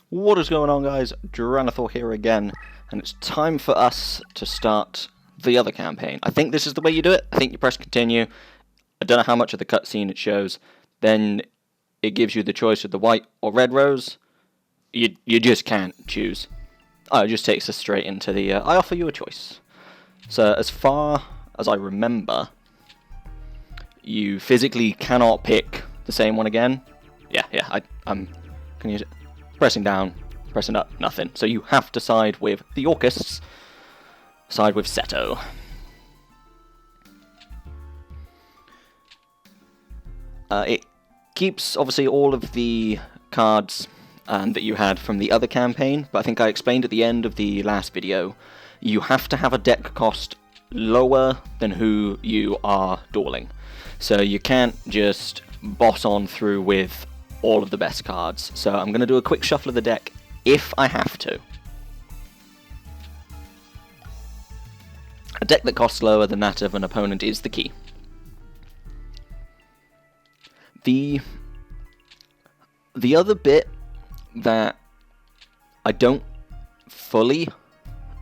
What is going on, guys? Duranathor here again, and it's time for us to start the other campaign. I think this is the way you do it. I think you press continue. I don't know how much of the cutscene it shows. Then it gives you the choice of the white or red rose. You just can't choose. Oh, it just takes us straight into the I offer you a choice. So as far as I remember, you physically cannot pick the same one again. I'm gonna use it. Pressing down, pressing up, nothing. So you have to side with the Orcists, side with Seto. It keeps, obviously, all of the cards that you had from the other campaign, but I think I explained at the end of the last video, you have to have a deck cost lower than who you are dueling. So you can't just boss on through with all of the best cards. So I'm going to do a quick shuffle of the deck if I have to. A deck that costs lower than that of an opponent is the key. The other bit that I don't fully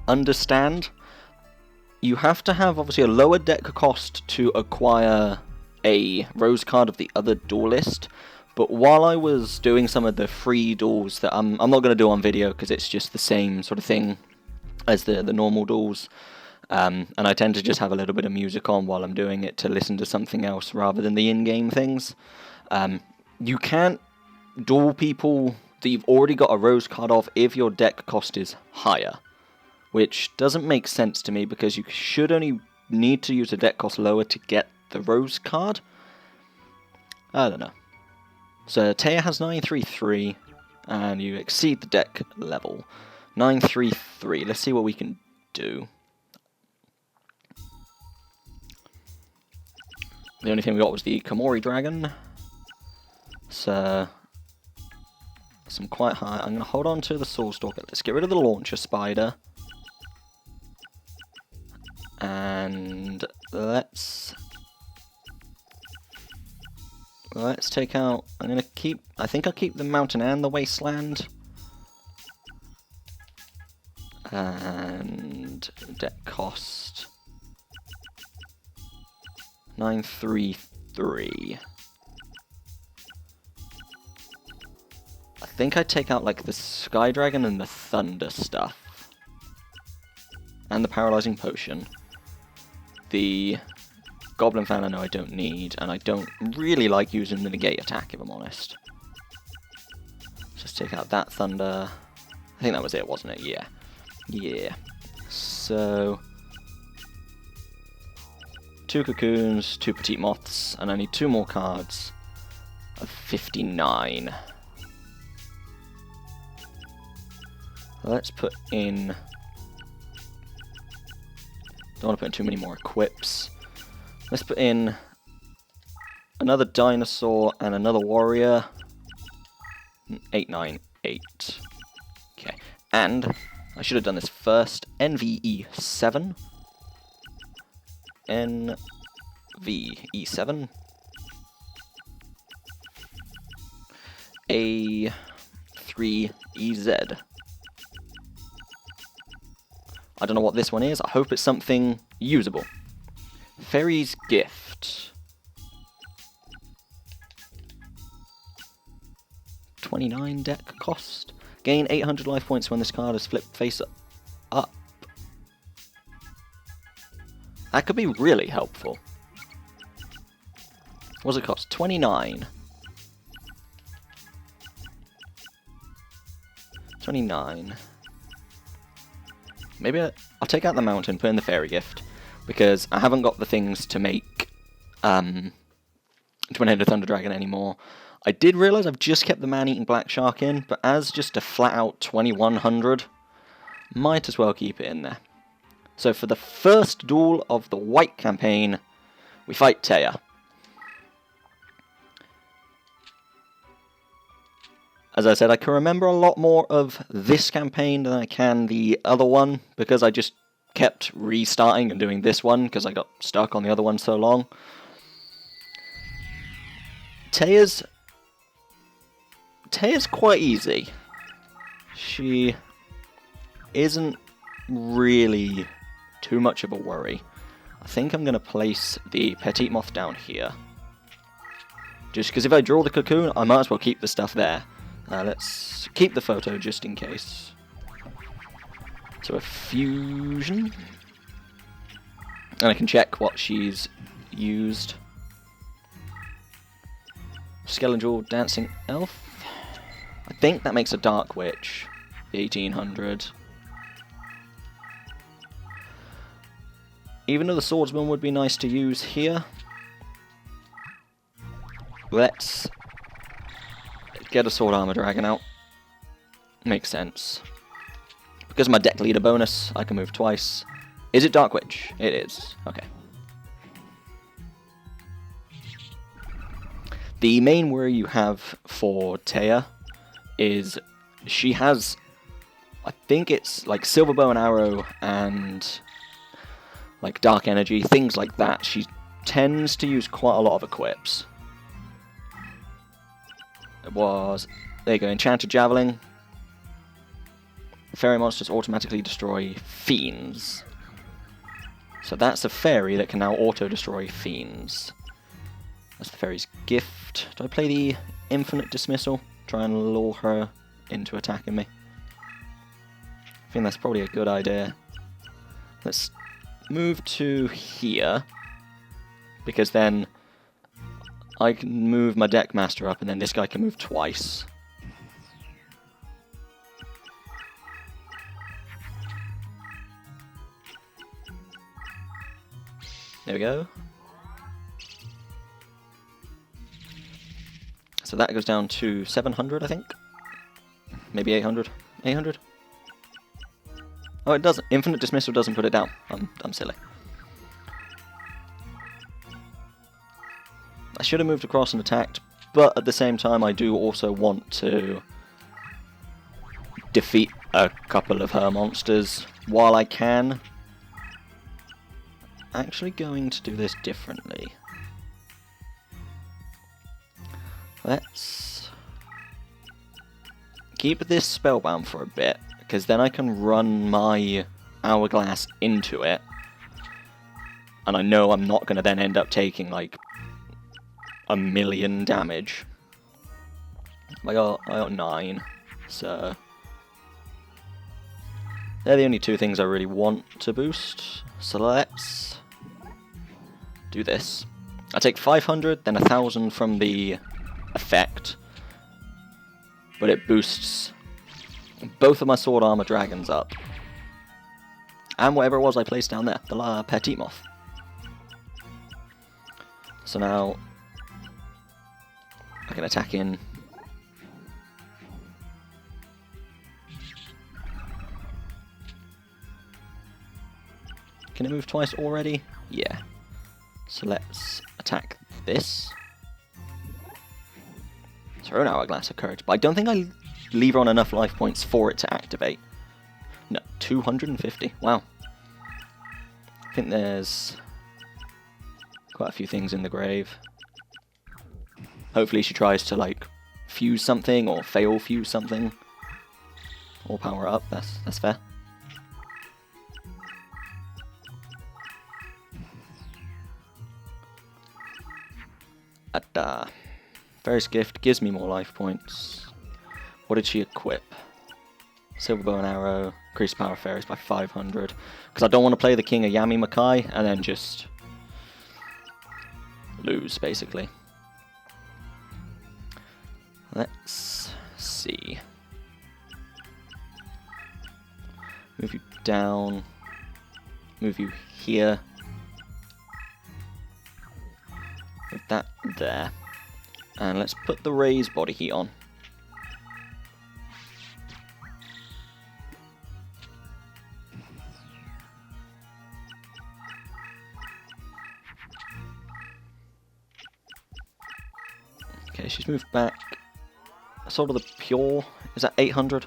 understand, you have to have obviously a lower deck cost to acquire a rose card of the other Duelist. But while I was doing some of the free duels that I'm not going to do on video because it's just the same sort of thing as the normal duels, and I tend to just have a little bit of music on while I'm doing it to listen to something else rather than the in-game things. You can't duel people that you've already got a rose card of if your deck cost is higher, which doesn't make sense to me because you should only need to use a deck cost lower to get the rose card. I don't know. So Taya has 933, and you exceed the deck level. 933, let's see what we can do. The only thing we got was the Komori Dragon. So, some quite high. I'm going to hold on to the Soul Stalker. Let's get rid of the Launcher Spider. And let's take out, I think I'll keep the Mountain and the Wasteland. And deck cost 933. I think I take out like the Sky Dragon and the Thunder stuff. And the Paralyzing Potion. The Goblin Fan I know I don't need, and I don't really like using the negate attack if I'm honest. Just take out that Thunder. I think that was it, wasn't it? Yeah. So 2 Cocoons, 2 Petite Moths, and I need 2 more cards of 59. Let's put in... Don't want to put in too many more equips. Let's put in another dinosaur and another warrior. 898. Okay, and I should have done this first. NVE7. NVE7. A3EZ. I don't know what this one is. I hope it's something usable. Fairy's Gift. 29 deck cost. Gain 800 life points when this card is flipped face up. That could be really helpful. What does it cost? 29. 29. Maybe I'll take out the Mountain, put in the Fairy Gift, because I haven't got the things to make Twin-Headed Thunder Dragon anymore. I did realise I've just kept the Man-Eating Black Shark in, but as just a flat-out 2100, might as well keep it in there. So for the first duel of the White campaign, we fight Taya. As I said, I can remember a lot more of this campaign than I can the other one, because I just kept restarting and doing this one, because I got stuck on the other one so long. Taya's quite easy. she isn't really too much of a worry. I think I'm going to place the Petite Moth down here. Just because if I draw the cocoon, I might as well keep the stuff there. Let's keep the photo just in case. So a fusion. And I can check what she's used. Skeleton Dancing Elf. I think that makes a Dark Witch. 1800. Even though the Swordsman would be nice to use here, let's get a Sword Armor Dragon out. Makes sense. Because of my deck leader bonus, I can move twice. Is it Dark Witch? It is. Okay. The main worry you have for Taya is she has, I think it's like Silver Bow and Arrow and like Dark Energy, things like that. She tends to use quite a lot of equips. It was, there you go, Enchanted Javelin. Fairy monsters automatically destroy fiends. So that's a fairy that can now auto-destroy fiends. That's the fairy's gift. Do I play the Infinite Dismissal? Try and lure her into attacking me. I think that's probably a good idea. Let's move to here, because then I can move my deck master up and then this guy can move twice. There we go. So that goes down to 700, I think. Maybe 800. 800? Oh, it doesn't. Infinite Dismissal doesn't put it down. I'm silly. I should have moved across and attacked, but at the same time I do also want to defeat a couple of her monsters while I can. Actually going to do this differently. Let's keep this spellbound for a bit, because then I can run my Hourglass into it, and I know I'm not going to then end up taking like 1,000,000 damage. I got 9, so they're the only two things I really want to boost. So let's do this. I take 500, then 1,000 from the effect, but it boosts both of my Sword Armor Dragons up. And whatever it was I placed down there, the Petite Moth. So now I can attack in. Can it move twice already? Yeah. So let's attack this. Throw an Hourglass of Courage, but I don't think I leave her on enough life points for it to activate. No, 250. Wow. I think there's quite a few things in the grave. Hopefully she tries to like fuse something or fail fuse something. Or power up, that's fair. Fairy's Gift gives me more life points. What did she equip? Silver Bow and Arrow, increase power of fairies by 500. Because I don't want to play the King of Yami Makai and then just lose, basically. Let's see. Move you down. Move you here. Put that there. And let's put the Raise Body Heat on. Okay, she's moved back. Sword of the Pure, is that 800?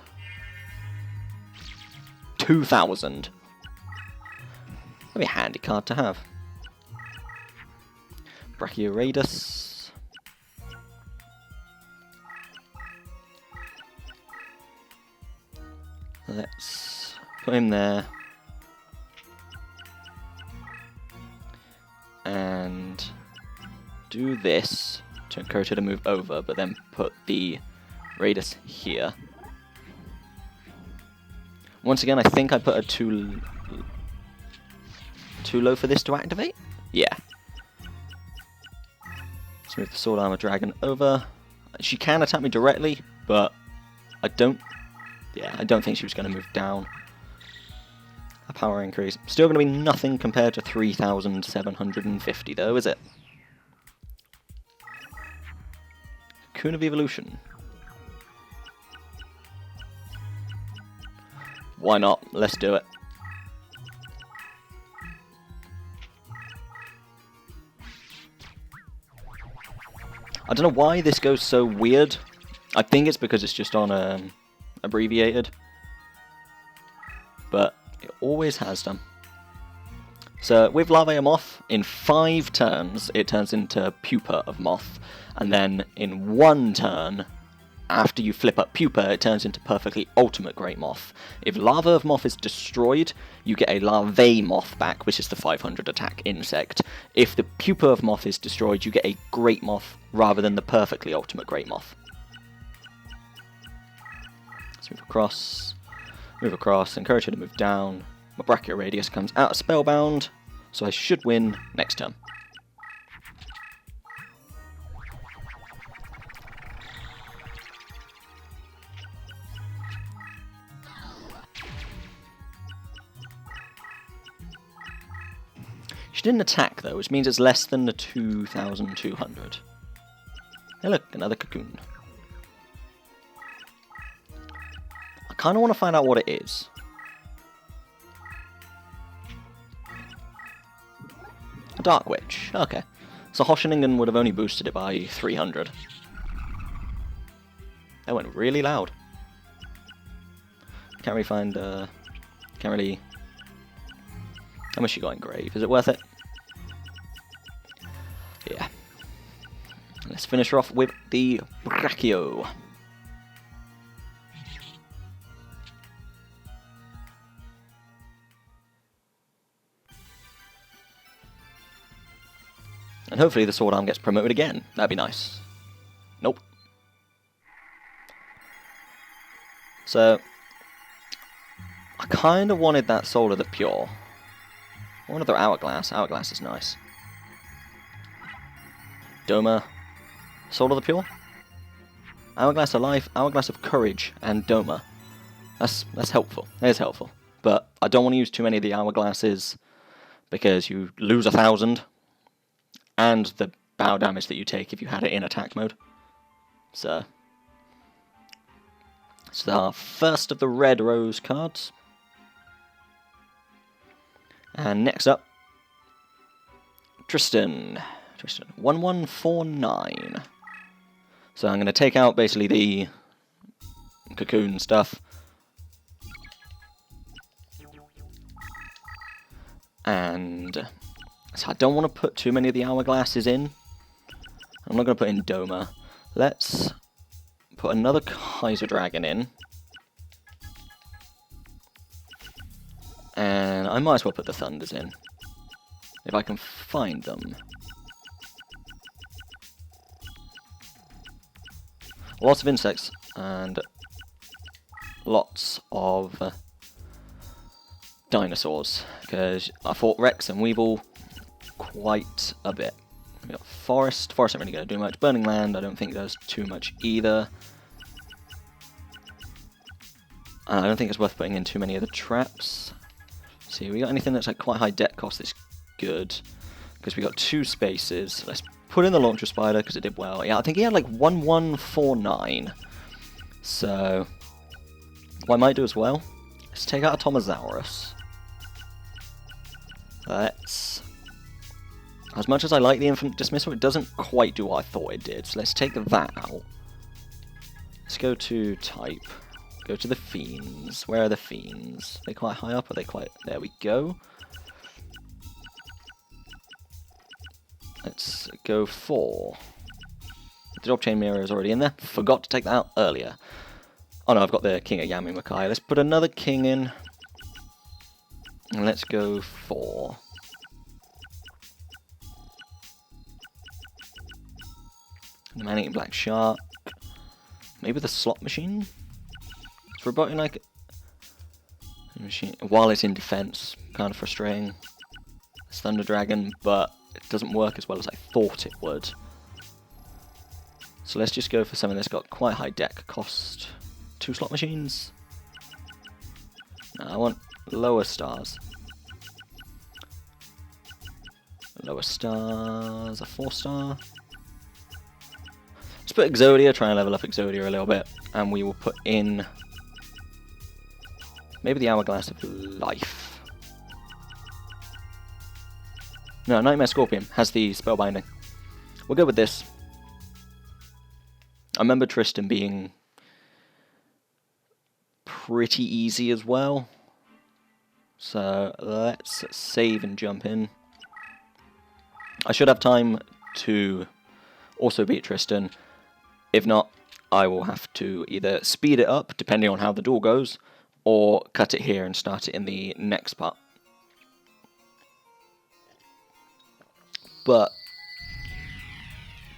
2,000. That'd be a handy card to have. Brachioradus. Let's put him there. And do this to encourage her to move over, but then put the radius here. Once again, I think I put her too low for this to activate? Yeah. Let's move the Sword Armor Dragon over. She can attack me directly, but I don't think she was going to move down. A power increase. Still going to be nothing compared to 3,750 though, is it? Cocoon of Evolution. Why not? Let's do it. I don't know why this goes so weird. I think it's because it's just on abbreviated. But it always has done. So with Larvae of Moth, in 5 turns it turns into Pupa of Moth. And then in 1 turn, after you flip up Pupa, it turns into Perfectly Ultimate Great Moth. If Larva of Moth is destroyed, you get a Larvae Moth back, which is the 500 attack insect. If the Pupa of Moth is destroyed, you get a Great Moth rather than the Perfectly Ultimate Great Moth. Let's move across, encourage her to move down. My Brachial Radius comes out of Spellbound, so I should win next turn. She didn't attack though, which means it's less than the 2,200. Hey look, another cocoon. I kind of want to find out what it is. A Dark Witch, okay. So Hoshiningen would have only boosted it by 300. That went really loud. Can't really find, can't really... How much you got in Grave? Is it worth it? Yeah. Let's finish her off with the Brachio. And hopefully the Sword Arm gets promoted again. That'd be nice. Nope. So, I kind of wanted that Soul of the Pure. I wanted their Hourglass. Hourglass is nice. Doma. Soul of the Pure? Hourglass of Life, Hourglass of Courage, and Doma. That's helpful. That is helpful. But I don't want to use too many of the Hourglasses because you lose 1,000 and the bow damage that you take if you had it in attack mode. So, it's our first of the red rose cards. And next up, Tristan. 1149. So I'm going to take out basically the cocoon stuff. And so I don't want to put too many of the Hourglasses in. I'm not going to put in Doma. Let's put another Kaiser Dragon in. And I might as well put the Thunders in, if I can find them. Lots of insects, and lots of dinosaurs, because I fought Rex and Weevil quite a bit. We got Forest. Forest ain't really going to do much. Burning Land, I don't think does too much either. I don't think it's worth putting in too many of the traps. See, we got anything that's like quite high debt cost that's good, because we got 2 spaces. Let's put in the Launcher Spider because it did well. Yeah, I think he had like 1149. So, what I might do as well, let's take out a Tomosaurus. Let's... As much as I like the Infinite Dismissal, it doesn't quite do what I thought it did. So let's take that out. Let's go to Type. Go to the Fiends. Where are the Fiends? Are they quite high up? Are they quite... There we go. Let's go for... The Job Chain Mirror is already in there. Forgot to take that out earlier. Oh no, I've got the king of Yami Makai. Let's put another king in. And let's go for... the man-eating black shark. Maybe the slot machine? It's roboting like... machine. While it's in defense, kind of frustrating. It's Thunder Dragon, but it doesn't work as well as I thought it would. So let's just go for something that's got quite high deck cost. 2 slot machines. No, I want lower stars. Lower stars, a 4-star. Let's put Exodia, try and level up Exodia a little bit. And we will put in maybe the Hourglass of Life. No, Nightmare Scorpion has the Spellbinding. We'll go with this. I remember Tristan being pretty easy as well. So let's save and jump in. I should have time to also beat Tristan. If not, I will have to either speed it up, depending on how the duel goes, or cut it here and start it in the next part. But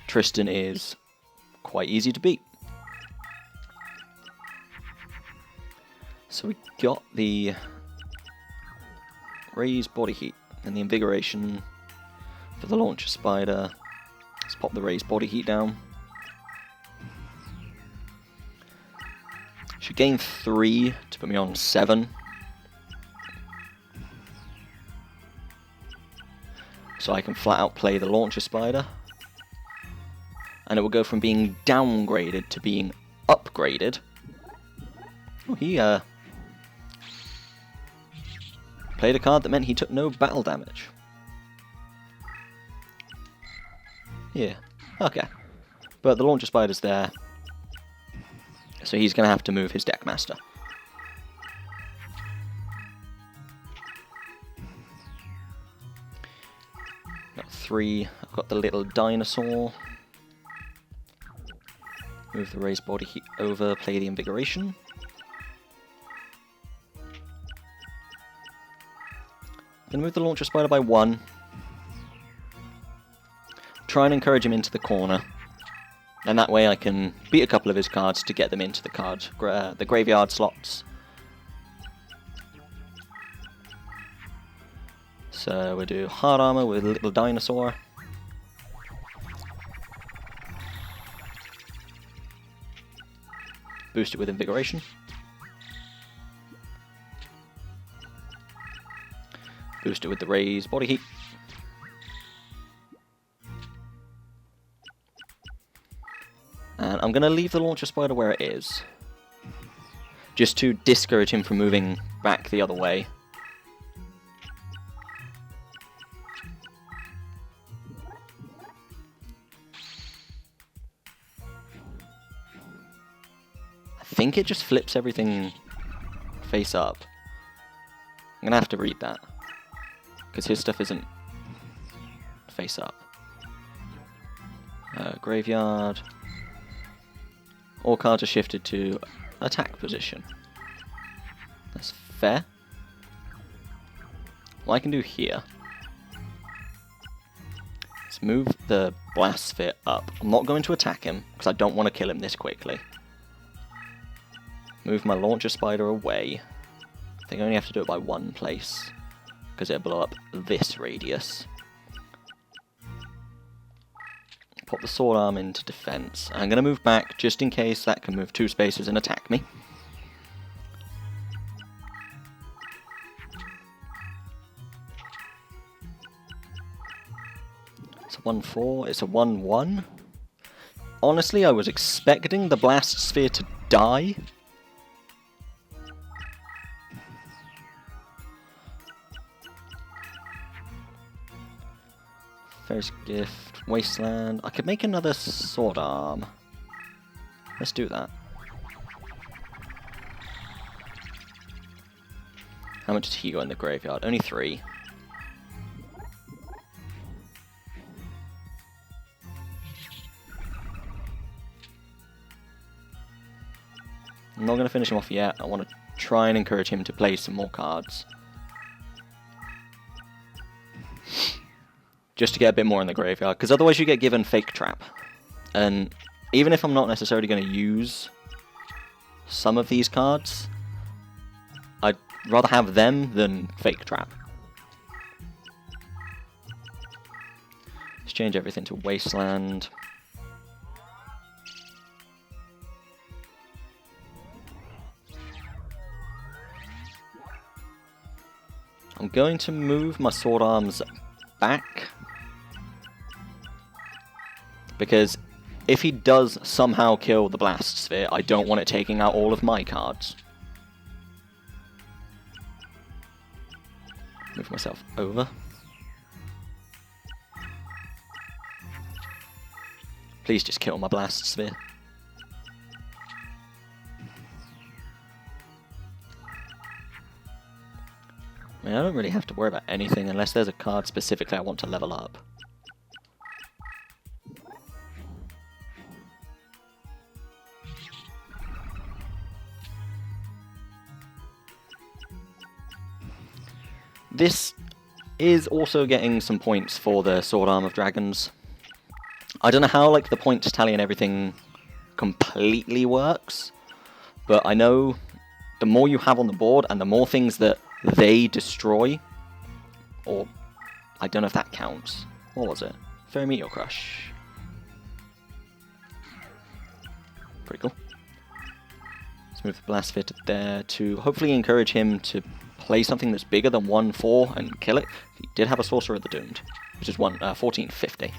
Tristan is quite easy to beat. So we got the raised body heat and the invigoration for the launcher spider. Let's pop the raised body heat down. Should gain 3 to put me on 7. So I can flat out play the launcher spider. And it will go from being downgraded to being upgraded. Oh, he played a card that meant he took no battle damage. Yeah, okay. But the launcher spider's there. So he's going to have to move his Deckmaster. Got 3. I've got the little dinosaur. Move the raised body heat over, play the invigoration. Then move the launcher spider by 1. Try and encourage him into the corner. And that way I can beat a couple of his cards to get them into the graveyard slots. So we'll do hard armor with a little dinosaur. Boost it with invigoration. Boost it with the raised body heat. And I'm going to leave the launcher spider where it is, just to discourage him from moving back the other way. I think it just flips everything face up. I'm going to have to read that, because his stuff isn't face up. Graveyard. All cards are shifted to attack position. That's fair. What I can do here is move the blast sphere up. I'm not going to attack him, because I don't want to kill him this quickly. Move my launcher spider away. I think I only have to do it by 1 place, because it'll blow up this radius. Pop the sword arm into defense. I'm going to move back just in case that can move 2 spaces and attack me. It's a 1-4. It's a 1-1. Honestly, I was expecting the blast sphere to die. First gift, Wasteland. I could make another sword arm. Let's do that. How much does he go in the graveyard? Only 3. I'm not going to finish him off yet. I want to try and encourage him to play some more cards. Just to get a bit more in the graveyard, because otherwise you get given Fake Trap. And even if I'm not necessarily going to use some of these cards, I'd rather have them than Fake Trap. Let's change everything to Wasteland. I'm going to move my Sword Arms back, because if he does somehow kill the Blast Sphere, I don't want it taking out all of my cards. Move myself over. Please just kill my Blast Sphere. I mean, I don't really have to worry about anything unless there's a card specifically I want to level up. This is also getting some points for the Sword Arm of Dragons. I don't know how like the points tally and everything completely works, but I know the more you have on the board and the more things that they destroy, or I don't know if that counts. What was it? Fairy Meteor Crush. Pretty cool. Let's move the Blast Sphere to there to hopefully encourage him to play something that's bigger than 1/4 and kill it. He did have a Sorcerer of the Doomed, which is 1450.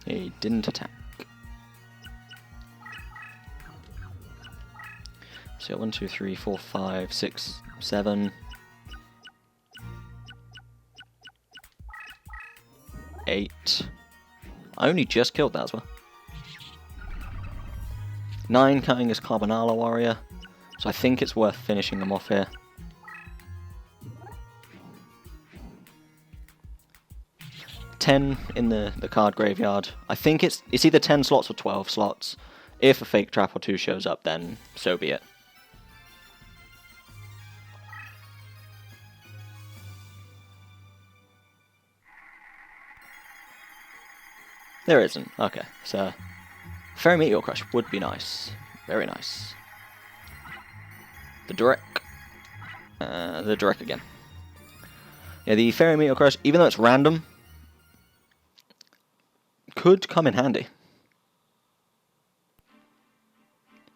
He didn't attack. So 1, 2, 3, 4, 5, 6, 7, 8. I only just killed that as well. 9 counting as Carbonala Warrior, so I think it's worth finishing them off here. $10 in the card graveyard. I think it's either 10 slots or 12 slots. If a Fake Trap or 2 shows up, then so be it. There isn't. Okay, so Fairy Meteor Crush would be nice. Very nice. The Direct again. Yeah, the Fairy Meteor Crush, even though it's random, could come in handy.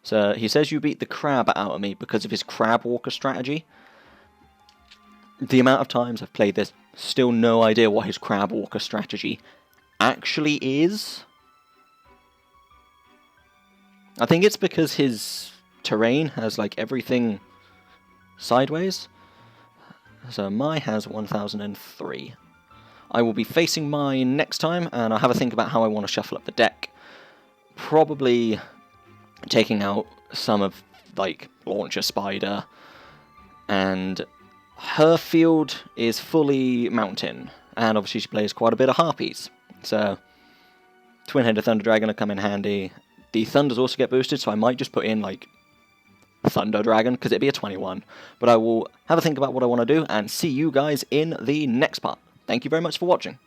So he says you beat the crab out of me because of his Crab Walker strategy. The amount of times I've played this, still no idea what his Crab Walker strategy actually is. I think it's because his terrain has like everything sideways. So my has 1003. I will be facing mine next time, and I'll have a think about how I want to shuffle up the deck. Probably taking out some of like Launcher Spider, and her field is fully mountain, and obviously she plays quite a bit of Harpies. So Twin-Headed Thunder Dragon will come in handy. The Thunders also get boosted, so I might just put in like Thunder Dragon, because it'd be a 21. But I will have a think about what I want to do, and see you guys in the next part. Thank you very much for watching.